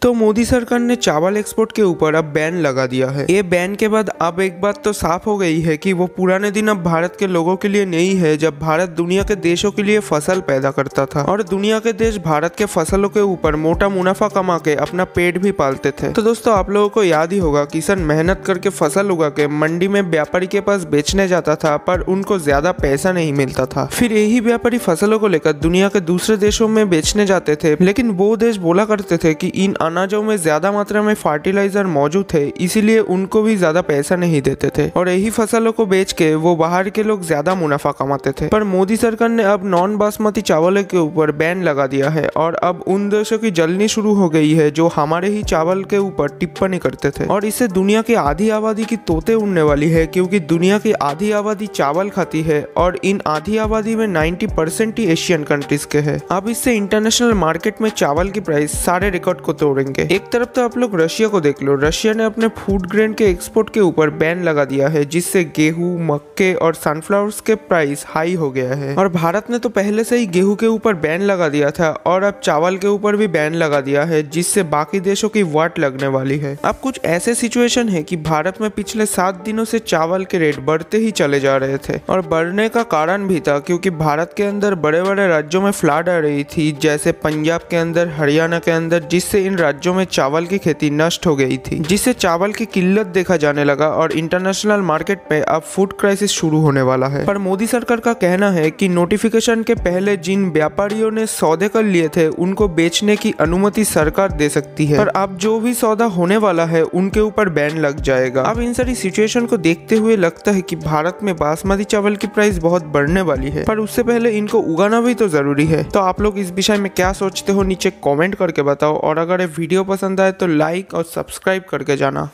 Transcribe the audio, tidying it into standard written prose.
तो मोदी सरकार ने चावल एक्सपोर्ट के ऊपर अब बैन लगा दिया है। ये बैन के बाद अब एक बात तो साफ हो गई है कि वो पुराने दिन अब भारत के लोगों के लिए नहीं है जब भारत दुनिया के देशों के लिए फसल पैदा करता था और दुनिया के देश भारत के फसलों के ऊपर मोटा मुनाफा कमा के अपना पेट भी पालते थे। तो दोस्तों आप लोगों को याद ही होगा, किसान मेहनत करके फसल उगा के मंडी में व्यापारी के पास बेचने जाता था पर उनको ज्यादा पैसा नहीं मिलता था। फिर यही व्यापारी फसलों को लेकर दुनिया के दूसरे देशों में बेचने जाते थे, लेकिन वो देश बोला करते थे कि इन अनाजों में ज्यादा मात्रा में फर्टिलाइजर मौजूद थे, इसीलिए उनको भी ज्यादा पैसा नहीं देते थे और यही फसलों को बेच के वो बाहर के लोग ज्यादा मुनाफा कमाते थे। पर मोदी सरकार ने अब नॉन बासमती चावल के ऊपर बैन लगा दिया है और अब उन देशों की जलनी शुरू हो गई है जो हमारे ही चावल के ऊपर टिप्पणी करते थे और इससे दुनिया की आधी आबादी की तोते उड़ने वाली है, क्योंकि दुनिया की आधी आबादी चावल खाती है और इन आधी आबादी में 90% ही एशियन कंट्रीज के है। अब इससे इंटरनेशनल मार्केट में चावल की प्राइस सारे रिकॉर्ड को तोड़ेंगे। एक तरफ तो आप लोग रशिया को देख लो, रशिया ने अपने फूड ग्रेन के एक्सपोर्ट के ऊपर बैन लगा दिया है जिससे गेहूं, मक्के और सनफ्लावर्स के प्राइस हाई हो गया है। और भारत ने तो पहले से ही गेहूं के ऊपर बैन लगा दिया था और अब चावल के ऊपर भी बैन लगा दिया है, जिससे बाकी देशों की वाट लगने वाली है। अब कुछ ऐसे सिचुएशन है कि भारत में पिछले 7 दिनों से चावल के रेट बढ़ते ही चले जा रहे थे और बढ़ने का कारण भी था क्योंकि भारत के अंदर बड़े बड़े राज्यों में फ्लड आ रही थी, जैसे पंजाब के अंदर, हरियाणा के अंदर, जिससे इन राज्यों में चावल की खेती नष्ट हो गई थी, जिससे चावल की किल्लत देखा जाने लगा और इंटरनेशनल मार्केट में अब फूड क्राइसिस शुरू होने वाला है। पर मोदी सरकार का कहना है कि नोटिफिकेशन के पहले जिन व्यापारियों ने सौदे कर लिए थे उनको बेचने की अनुमति सरकार दे सकती है, पर अब जो भी सौदा होने वाला है उनके ऊपर बैन लग जाएगा। अब इन सारी सिचुएशन को देखते हुए लगता है कि भारत में बासमती चावल की प्राइस बहुत बढ़ने वाली है, पर उससे पहले इनको उगाना भी तो जरूरी है। तो आप लोग इस विषय में क्या सोचते हो नीचे कमेंट करके बताओ और अगर ये वीडियो पसंद आए तो लाइक और सब्सक्राइब करके जाना।